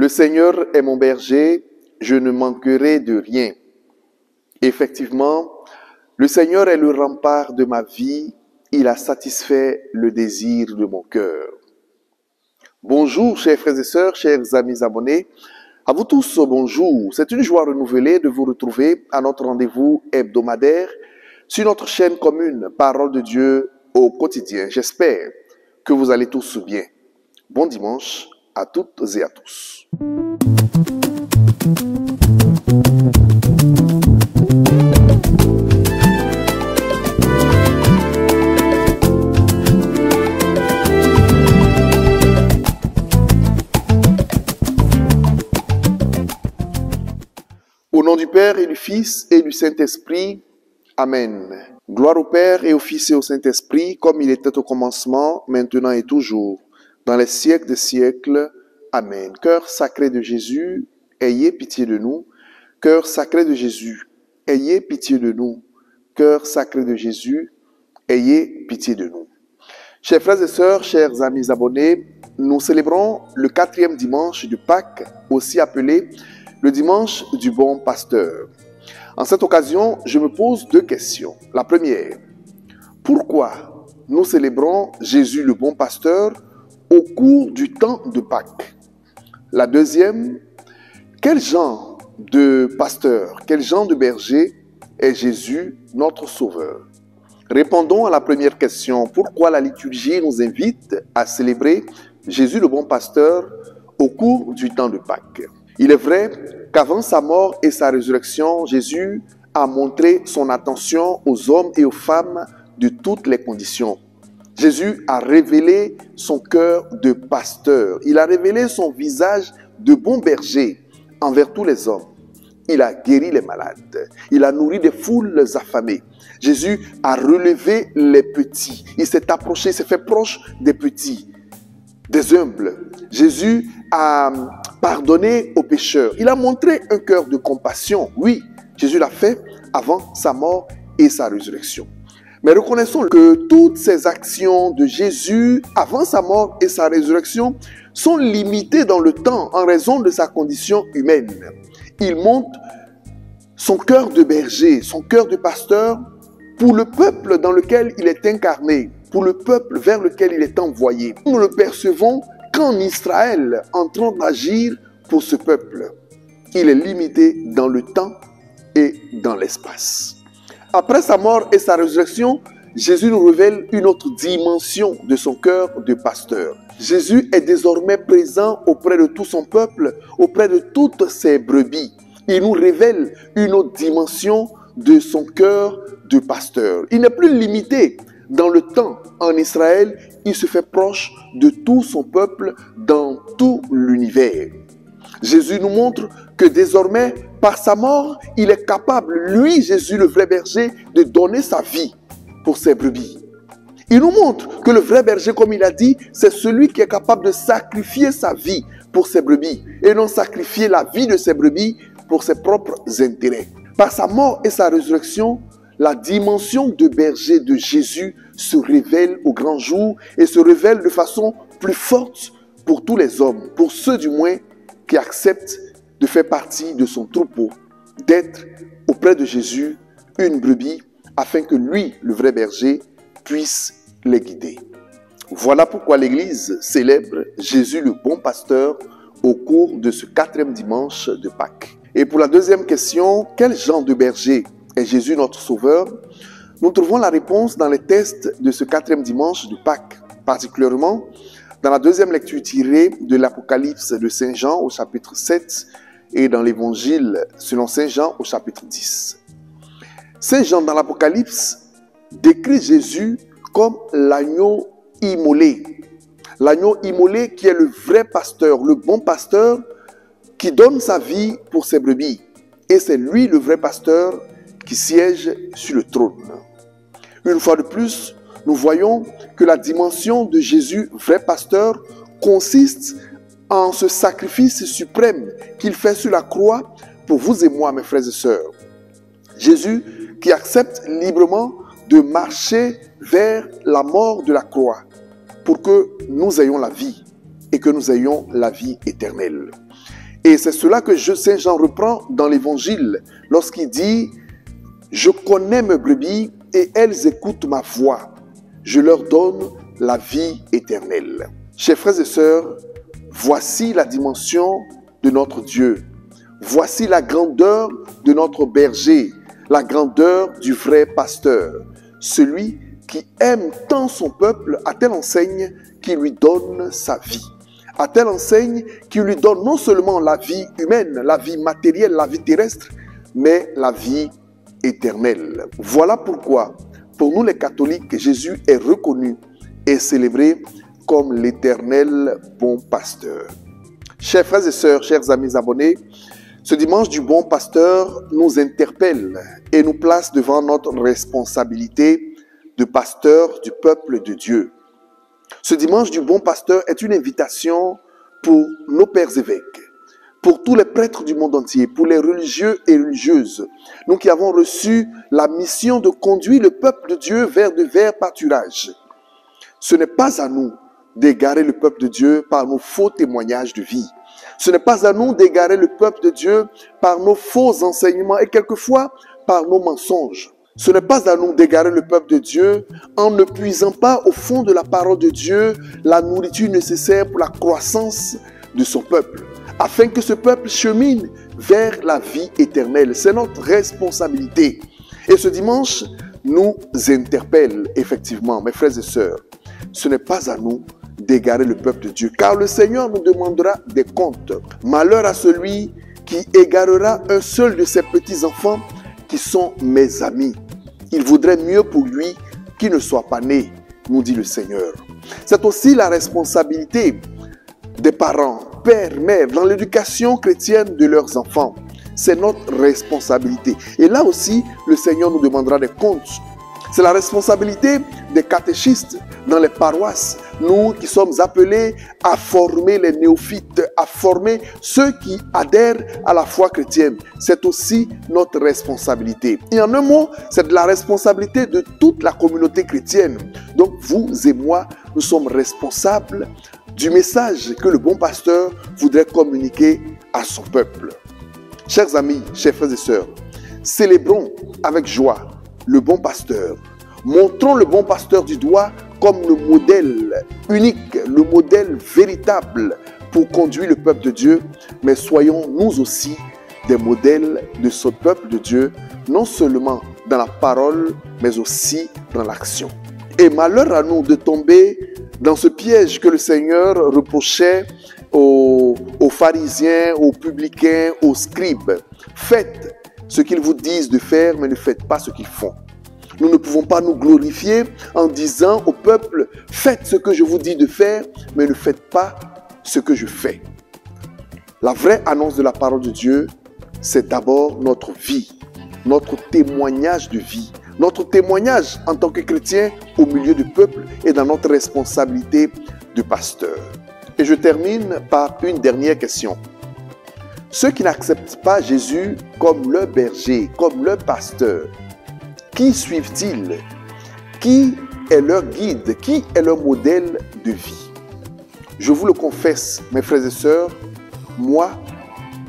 Le Seigneur est mon berger, je ne manquerai de rien. Effectivement, le Seigneur est le rempart de ma vie, il a satisfait le désir de mon cœur. Bonjour chers frères et sœurs, chers amis abonnés. À vous tous, bonjour. C'est une joie renouvelée de vous retrouver à notre rendez-vous hebdomadaire sur notre chaîne commune Parole de Dieu au quotidien. J'espère que vous allez tous bien. Bon dimanche à toutes et à tous. Au nom du Père et du Fils et du Saint-Esprit, Amen. Gloire au Père et au Fils et au Saint-Esprit, comme il était au commencement, maintenant et toujours, dans les siècles des siècles. Amen. Cœur sacré de Jésus, ayez pitié de nous. Cœur sacré de Jésus, ayez pitié de nous. Cœur sacré de Jésus, ayez pitié de nous. Chers frères et sœurs, chers amis abonnés, nous célébrons le 4e dimanche de Pâques, aussi appelé le dimanche du bon pasteur. En cette occasion, je me pose deux questions. La première, pourquoi nous célébrons Jésus le bon pasteur au cours du temps de Pâques? La deuxième, quel genre de pasteur, quel genre de berger est Jésus, notre Sauveur? Répondons à la première question. Pourquoi la liturgie nous invite à célébrer Jésus le bon pasteur au cours du temps de Pâques? Il est vrai qu'avant sa mort et sa résurrection, Jésus a montré son attention aux hommes et aux femmes de toutes les conditions. Jésus a révélé son cœur de pasteur. Il a révélé son visage de bon berger envers tous les hommes. Il a guéri les malades. Il a nourri des foules affamées. Jésus a relevé les petits. Il s'est approché, il s'est fait proche des petits, des humbles. Jésus a pardonné aux pécheurs. Il a montré un cœur de compassion. Oui, Jésus l'a fait avant sa mort et sa résurrection. Mais reconnaissons que toutes ces actions de Jésus avant sa mort et sa résurrection sont limitées dans le temps en raison de sa condition humaine. Il montre son cœur de berger, son cœur de pasteur pour le peuple dans lequel il est incarné, pour le peuple vers lequel il est envoyé. Nous ne le percevons qu'en Israël, en train d'agir pour ce peuple. Il est limité dans le temps et dans l'espace. Après sa mort et sa résurrection, Jésus nous révèle une autre dimension de son cœur de pasteur. Jésus est désormais présent auprès de tout son peuple, auprès de toutes ses brebis. Il nous révèle une autre dimension de son cœur de pasteur. Il n'est plus limité dans le temps en Israël, il se fait proche de tout son peuple dans tout l'univers. Jésus nous montre que désormais, par sa mort, il est capable, lui, Jésus, le vrai berger, de donner sa vie pour ses brebis. Il nous montre que le vrai berger, comme il a dit, c'est celui qui est capable de sacrifier sa vie pour ses brebis et non sacrifier la vie de ses brebis pour ses propres intérêts. Par sa mort et sa résurrection, la dimension de berger de Jésus se révèle au grand jour et se révèle de façon plus forte pour tous les hommes, pour ceux du moins qui acceptent de faire partie de son troupeau, d'être auprès de Jésus une brebis afin que lui, le vrai berger, puisse les guider. Voilà pourquoi l'Église célèbre Jésus le bon pasteur au cours de ce 4e dimanche de Pâques. Et pour la deuxième question, quel genre de berger est Jésus notre Sauveur? Nous trouvons la réponse dans les textes de ce 4e dimanche de Pâques, particulièrement dans la deuxième lecture tirée de l'Apocalypse de Saint Jean au chapitre 7 et dans l'Évangile selon Saint Jean au chapitre 10. Saint Jean dans l'Apocalypse décrit Jésus comme l'agneau immolé. L'agneau immolé qui est le vrai pasteur, le bon pasteur qui donne sa vie pour ses brebis. Et c'est lui le vrai pasteur qui siège sur le trône. Une fois de plus, nous voyons que la dimension de Jésus, vrai pasteur, consiste en ce sacrifice suprême qu'il fait sur la croix pour vous et moi, mes frères et sœurs. Jésus qui accepte librement de marcher vers la mort de la croix pour que nous ayons la vie et que nous ayons la vie éternelle. Et c'est cela que Saint Jean reprend dans l'Évangile lorsqu'il dit « Je connais mes brebis et elles écoutent ma voix. Je leur donne la vie éternelle. » Chers frères et sœurs, voici la dimension de notre Dieu. Voici la grandeur de notre berger, la grandeur du vrai pasteur, celui qui aime tant son peuple à telle enseigne qu'il lui donne sa vie. À telle enseigne qu'il lui donne non seulement la vie humaine, la vie matérielle, la vie terrestre, mais la vie éternelle. Voilà pourquoi, pour nous les catholiques, Jésus est reconnu et célébré comme l'éternel bon pasteur. Chers frères et sœurs, chers amis abonnés, ce dimanche du bon pasteur nous interpelle et nous place devant notre responsabilité de pasteur du peuple de Dieu. Ce dimanche du bon pasteur est une invitation pour nos pères évêques, pour tous les prêtres du monde entier, pour les religieux et religieuses, nous qui avons reçu la mission de conduire le peuple de Dieu vers de verts pâturages. Ce n'est pas à nous d'égarer le peuple de Dieu par nos faux témoignages de vie. Ce n'est pas à nous d'égarer le peuple de Dieu par nos faux enseignements et quelquefois par nos mensonges. Ce n'est pas à nous d'égarer le peuple de Dieu en ne puisant pas au fond de la parole de Dieu la nourriture nécessaire pour la croissance de son peuple, afin que ce peuple chemine vers la vie éternelle. C'est notre responsabilité. Et ce dimanche nous interpelle effectivement, mes frères et sœurs. Ce n'est pas à nous d'égarer le peuple de Dieu, car le Seigneur nous demandera des comptes. Malheur à celui qui égarera un seul de ses petits-enfants qui sont mes amis. Il vaudrait mieux pour lui qu'il ne soit pas né, nous dit le Seigneur. C'est aussi la responsabilité des parents, pères, mères, dans l'éducation chrétienne de leurs enfants. C'est notre responsabilité. Et là aussi, le Seigneur nous demandera des comptes. C'est la responsabilité des catéchistes dans les paroisses, nous qui sommes appelés à former les néophytes, à former ceux qui adhèrent à la foi chrétienne. C'est aussi notre responsabilité. Et en un mot, c'est de la responsabilité de toute la communauté chrétienne. Donc vous et moi, nous sommes responsables du message que le bon pasteur voudrait communiquer à son peuple. Chers amis, chers frères et sœurs, célébrons avec joie le bon pasteur. Montrons le bon pasteur du doigt comme le modèle unique, le modèle véritable pour conduire le peuple de Dieu, mais soyons nous aussi des modèles de ce peuple de Dieu, non seulement dans la parole, mais aussi dans l'action. Et malheur à nous de tomber dans ce piège que le Seigneur reprochait aux pharisiens, aux publicains, aux scribes. Faites ce qu'ils vous disent de faire, mais ne faites pas ce qu'ils font. Nous ne pouvons pas nous glorifier en disant au peuple, faites ce que je vous dis de faire, mais ne faites pas ce que je fais. La vraie annonce de la parole de Dieu, c'est d'abord notre vie, notre témoignage de vie, notre témoignage en tant que chrétien au milieu du peuple et dans notre responsabilité de pasteur. Et je termine par une dernière question. Ceux qui n'acceptent pas Jésus comme leur berger, comme leur pasteur, qui suivent-ils? Qui est leur guide? Qui est leur modèle de vie? Je vous le confesse, mes frères et sœurs, moi,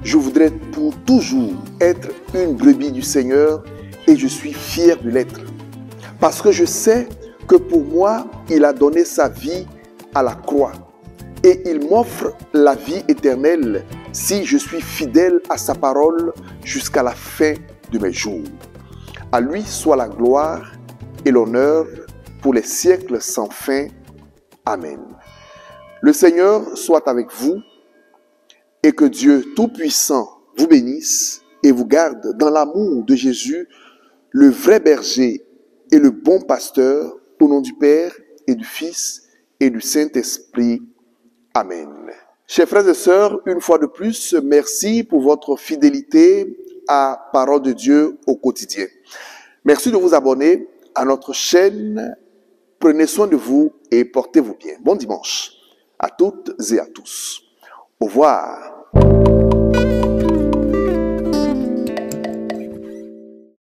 je voudrais pour toujours être une brebis du Seigneur et je suis fier de l'être. Parce que je sais que pour moi, il a donné sa vie à la croix et il m'offre la vie éternelle si je suis fidèle à sa parole jusqu'à la fin de mes jours. À lui soit la gloire et l'honneur pour les siècles sans fin. Amen. Le Seigneur soit avec vous et que Dieu Tout-Puissant vous bénisse et vous garde dans l'amour de Jésus, le vrai berger et le bon pasteur, au nom du Père et du Fils et du Saint-Esprit. Amen. Chers frères et sœurs, une fois de plus, merci pour votre fidélité à Parole de Dieu au quotidien. Merci de vous abonner à notre chaîne. Prenez soin de vous et portez-vous bien. Bon dimanche à toutes et à tous. Au revoir.